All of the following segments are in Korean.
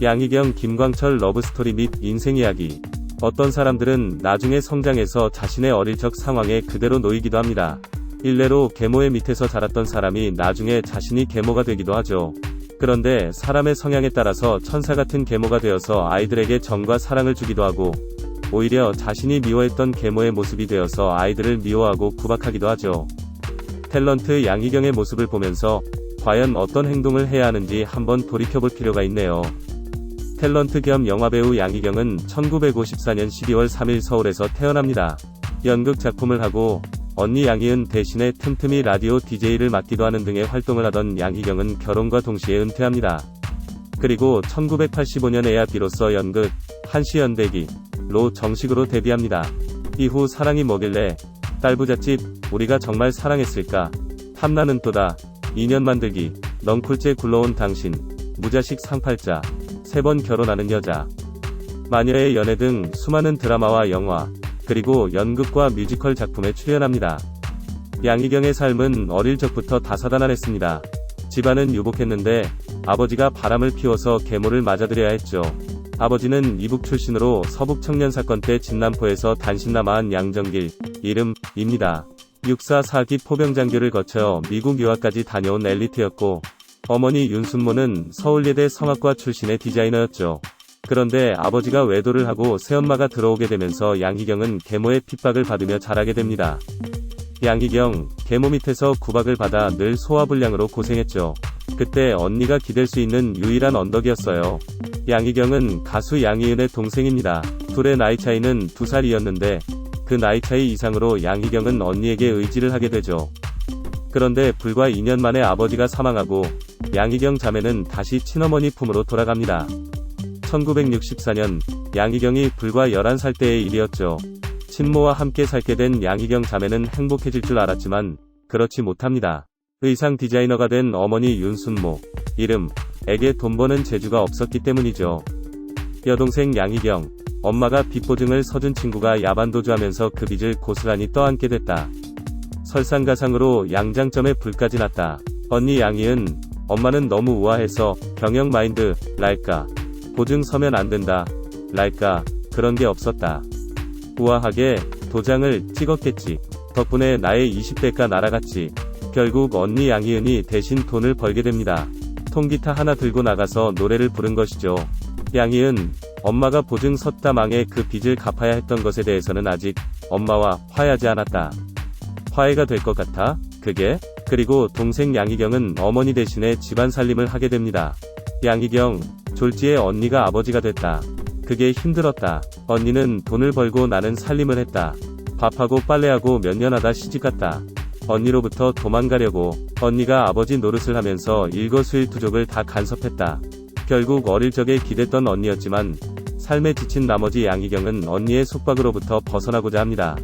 양희경, 김광철 러브스토리 및 인생 이야기. 어떤 사람들은 나중에 성장해서 자신의 어릴 적 상황에 그대로 놓이기도 합니다. 일례로 계모의 밑에서 자랐던 사람이 나중에 자신이 계모가 되기도 하죠. 그런데 사람의 성향에 따라서 천사 같은 계모가 되어서 아이들에게 정과 사랑을 주기도 하고, 오히려 자신이 미워했던 계모의 모습이 되어서 아이들을 미워하고 구박하기도 하죠. 탤런트 양희경의 모습을 보면서 과연 어떤 행동을 해야 하는지 한번 돌이켜볼 필요가 있네요. 탤런트 겸 영화배우 양희경은 1954년 12월 3일 서울에서 태어납니다. 연극 작품을 하고 언니 양희은 대신에 틈틈이 라디오 DJ를 맡기도 하는 등의 활동을 하던 양희경은 결혼과 동시에 은퇴합니다. 그리고 1985년에야 비로소 연극 한시연대기로 정식으로 데뷔합니다. 이후 사랑이 뭐길래, 딸부잣집, 우리가 정말 사랑했을까, 탐나는 또다, 인연 만들기, 넝쿨째 굴러온 당신, 무자식 상팔자, 3번 결혼하는 여자, 마녀의 연애 등 수많은 드라마와 영화, 그리고 연극과 뮤지컬 작품에 출연합니다. 양희경의 삶은 어릴 적부터 다사다난했습니다. 집안은 유복했는데 아버지가 바람을 피워서 계모를 맞아들여야 했죠. 아버지는 이북 출신으로 서북 청년 사건 때 진남포에서 단신 남아한 양정길, 이름입니다. 6사 4기 포병장교를 거쳐 미국 유학까지 다녀온 엘리트였고, 어머니 윤순모는 서울예대 성악과 출신의 디자이너였죠. 그런데 아버지가 외도를 하고 새엄마가 들어오게 되면서 양희경은 계모의 핍박을 받으며 자라게 됩니다. 양희경, 계모 밑에서 구박을 받아 늘 소화불량으로 고생했죠. 그때 언니가 기댈 수 있는 유일한 언덕이었어요. 양희경은 가수 양희은의 동생입니다. 둘의 나이 차이는 2살이었는데 그 나이 차이 이상으로 양희경은 언니에게 의지를 하게 되죠. 그런데 불과 2년 만에 아버지가 사망하고 양희경 자매는 다시 친어머니 품으로 돌아갑니다. 1964년 양희경이 불과 11살 때의 일이었죠. 친모와 함께 살게 된 양희경 자매는 행복해질 줄 알았지만 그렇지 못합니다. 의상 디자이너가 된 어머니 윤순모, 에게 돈 버는 재주가 없었기 때문이죠. 여동생 양희경, 엄마가 빚 보증을 서준 친구가 야반도주하면서 그 빚을 고스란히 떠안게 됐다. 설상가상으로 양장점에 불까지 났다. 언니 양희은, 엄마는 너무 우아해서 경영 마인드, 랄까. 보증 서면 안 된다, 랄까. 그런 게 없었다. 우아하게 도장을 찍었겠지. 덕분에 나의 20대가 날아갔지. 결국 언니 양희은이 대신 돈을 벌게 됩니다. 통기타 하나 들고 나가서 노래를 부른 것이죠. 양희은, 엄마가 보증 섰다 망해 그 빚을 갚아야 했던 것에 대해서는 아직 엄마와 화해하지 않았다. 화해가 될 것 같아? 그게? 그리고 동생 양희경은 어머니 대신에 집안 살림을 하게 됩니다. 양희경, 졸지에 언니가 아버지가 됐다. 그게 힘들었다. 언니는 돈을 벌고 나는 살림을 했다. 밥하고 빨래하고 몇 년 하다 시집갔다. 언니로부터 도망가려고. 언니가 아버지 노릇을 하면서 일거수일투족을 다 간섭했다. 결국 어릴 적에 기댔던 언니였지만 삶에 지친 나머지 양희경은 언니의 속박으로부터 벗어나고자 합니다.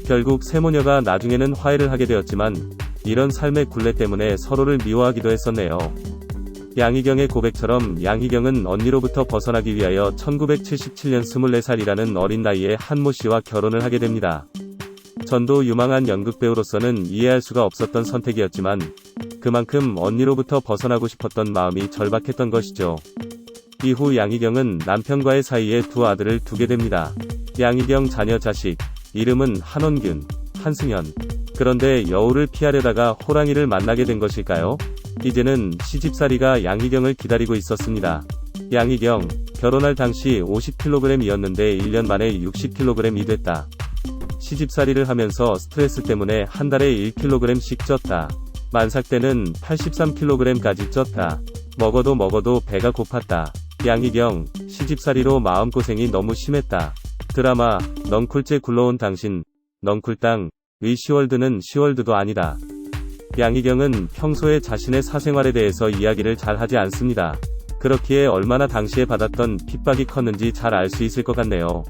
결국 세모녀가 나중에는 화해를 하게 되었지만 이런 삶의 굴레 때문에 서로를 미워하기도 했었네요. 양희경의 고백처럼 양희경은 언니로부터 벗어나기 위하여 1977년 24살이라는 어린 나이에 한모 씨와 결혼을 하게 됩니다. 전도 유망한 연극배우로서는 이해할 수가 없었던 선택이었지만 그만큼 언니로부터 벗어나고 싶었던 마음이 절박했던 것이죠. 이후 양희경은 남편과의 사이에 두 아들을 두게 됩니다. 양희경 자녀 자식, 이름은 한원균, 한승현. 그런데 여우를 피하려다가 호랑이를 만나게 된 것일까요? 이제는 시집살이가 양희경을 기다리고 있었습니다. 양희경, 결혼할 당시 50kg이었는데 1년 만에 60kg이 됐다. 시집살이를 하면서 스트레스 때문에 한 달에 1kg씩 쪘다. 만삭 때는 83kg까지 쪘다. 먹어도 배가 고팠다. 양희경, 시집살이로 마음고생이 너무 심했다. 드라마, 넝쿨째 굴러온 당신, 넝쿨땅, 의 시월드는 시월드도 아니다. 양희경은 평소에 자신의 사생활에 대해서 이야기를 잘 하지 않습니다. 그렇기에 얼마나 당시에 받았던 핍박이 컸는지 잘 알 수 있을 것 같네요.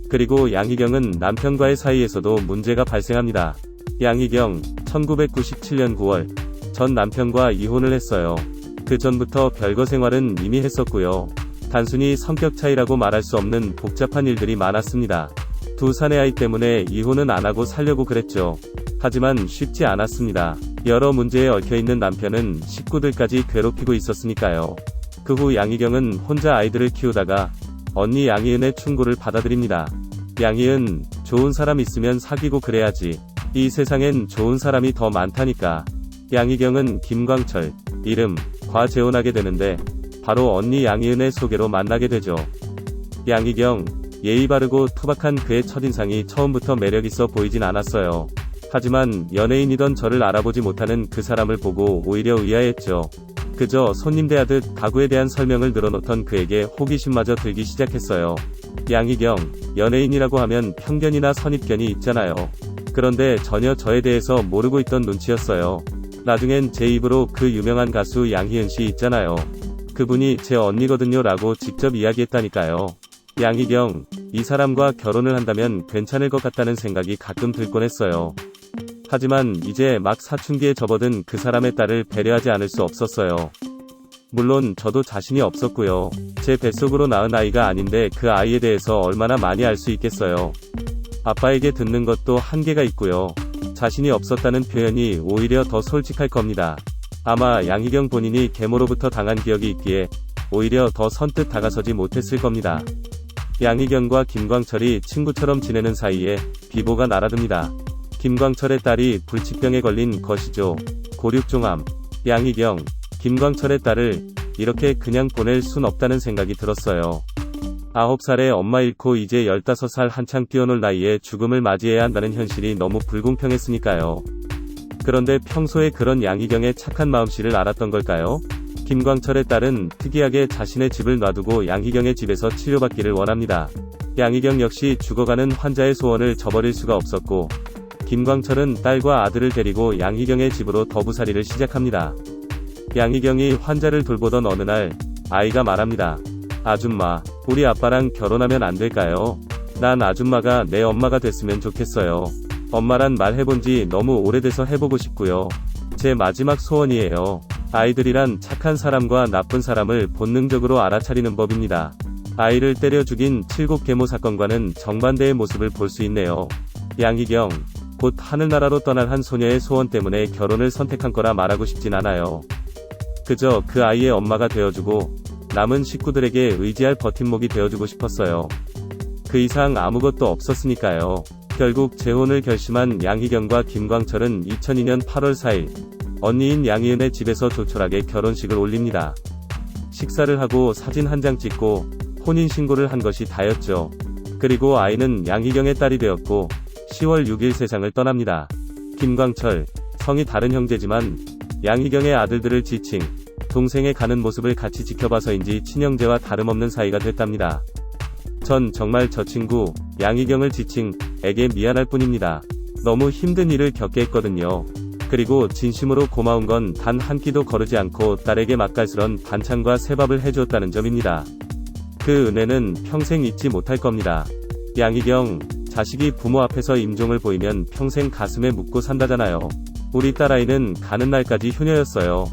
그리고 양희경은 남편과의 사이에서도 문제가 발생합니다. 양희경, 1997년 9월, 전 남편과 이혼을 했어요. 그 전부터 별거 생활은 이미 했었고요. 단순히 성격 차이라고 말할 수 없는 복잡한 일들이 많았습니다. 두 사내 아이 때문에 이혼은 안 하고 살려고 그랬죠. 하지만 쉽지 않았습니다. 여러 문제에 얽혀있는 남편은 식구들까지 괴롭히고 있었으니까요. 그 후 양희경은 혼자 아이들을 키우다가 언니 양희은의 충고를 받아들입니다. 양희은, 좋은 사람 있으면 사귀고 그래야지. 이 세상엔 좋은 사람이 더 많다니까. 양희경은 김광철, 이름, 과 재혼하게 되는데 바로 언니 양희은의 소개로 만나게 되죠. 양희경, 예의 바르고 투박한 그의 첫인상이 처음부터 매력있어 보이진 않았어요. 하지만 연예인이던 저를 알아보지 못하는 그 사람을 보고 오히려 의아했죠. 그저 손님 대하듯 가구에 대한 설명을 늘어놓던 그에게 호기심마저 들기 시작했어요. 양희경, 연예인이라고 하면 편견이나 선입견이 있잖아요. 그런데 전혀 저에 대해서 모르고 있던 눈치였어요. 나중엔 제 입으로 그 유명한 가수 양희은 씨 있잖아요. 그분이 제 언니거든요 라고 직접 이야기했다니까요. 양희경, 이 사람과 결혼을 한다면 괜찮을 것 같다는 생각이 가끔 들곤 했어요. 하지만 이제 막 사춘기에 접어든 그 사람의 딸을 배려하지 않을 수 없었어요. 물론 저도 자신이 없었고요. 제 뱃속으로 낳은 아이가 아닌데 그 아이에 대해서 얼마나 많이 알 수 있겠어요. 아빠에게 듣는 것도 한계가 있고요. 자신이 없었다는 표현이 오히려 더 솔직할 겁니다. 아마 양희경 본인이 계모로부터 당한 기억이 있기에 오히려 더 선뜻 다가서지 못했을 겁니다. 양희경과 김광철이 친구처럼 지내는 사이에 비보가 날아듭니다. 김광철의 딸이 불치병에 걸린 것이죠. 고륙종암. 양희경, 김광철의 딸을 이렇게 그냥 보낼 순 없다는 생각이 들었어요. 9살에 엄마 잃고 이제 15살 한창 뛰어놀 나이에 죽음을 맞이해야 한다는 현실이 너무 불공평했으니까요. 그런데 평소에 그런 양희경의 착한 마음씨를 알았던 걸까요? 김광철의 딸은 특이하게 자신의 집을 놔두고 양희경의 집에서 치료받기를 원합니다. 양희경 역시 죽어가는 환자의 소원을 저버릴 수가 없었고, 김광철은 딸과 아들을 데리고 양희경의 집으로 더부살이를 시작합니다. 양희경이 환자를 돌보던 어느 날, 아이가 말합니다. 아줌마, 우리 아빠랑 결혼하면 안 될까요? 난 아줌마가 내 엄마가 됐으면 좋겠어요. 엄마란 말 해본 지 너무 오래돼서 해보고 싶고요. 제 마지막 소원이에요. 아이들이란 착한 사람과 나쁜 사람을 본능적으로 알아차리는 법입니다. 아이를 때려 죽인 칠곡 계모 사건과는 정반대의 모습을 볼 수 있네요. 양희경, 곧 하늘나라로 떠날 한 소녀의 소원 때문에 결혼을 선택한 거라 말하고 싶진 않아요. 그저 그 아이의 엄마가 되어주고 남은 식구들에게 의지할 버팀목이 되어주고 싶었어요. 그 이상 아무것도 없었으니까요. 결국 재혼을 결심한 양희경과 김광철은 2002년 8월 4일 언니인 양희은의 집에서 조촐하게 결혼식을 올립니다. 식사를 하고 사진 한 장 찍고 혼인신고를 한 것이 다였죠. 그리고 아이는 양희경의 딸이 되었고 10월 6일 세상을 떠납니다. 김광철, 성이 다른 형제지만 양희경의 아들들을 지칭, 동생의 가는 모습을 같이 지켜봐서인지 친형제와 다름없는 사이가 됐답니다. 전 정말 저 친구, 양희경을 지칭에게 미안할 뿐입니다. 너무 힘든 일을 겪게 했거든요. 그리고 진심으로 고마운 건 단 한 끼도 거르지 않고 딸에게 맛깔스런 반찬과 새밥을 해주었다는 점입니다. 그 은혜는 평생 잊지 못할 겁니다. 양희경, 자식이 부모 앞에서 임종을 보이면 평생 가슴에 묻고 산다잖아요. 우리 딸아이는 가는 날까지 효녀였어요.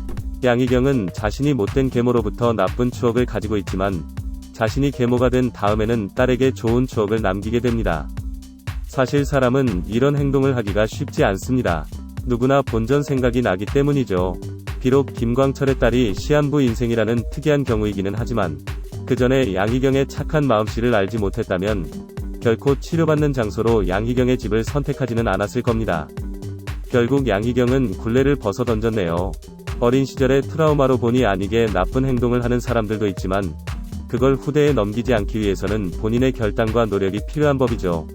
양희경은 자신이 못된 계모로부터 나쁜 추억을 가지고 있지만 자신이 계모가 된 다음에는 딸에게 좋은 추억을 남기게 됩니다. 사실 사람은 이런 행동을 하기가 쉽지 않습니다. 누구나 본전 생각이 나기 때문이죠. 비록 김광철의 딸이 시한부 인생이라는 특이한 경우이기는 하지만 그 전에 양희경의 착한 마음씨를 알지 못했다면 결코 치료받는 장소로 양희경의 집을 선택하지는 않았을 겁니다. 결국 양희경은 굴레를 벗어 던졌네요. 어린 시절의 트라우마로 본의 아니게 나쁜 행동을 하는 사람들도 있지만 그걸 후대에 넘기지 않기 위해서는 본인의 결단과 노력이 필요한 법이죠.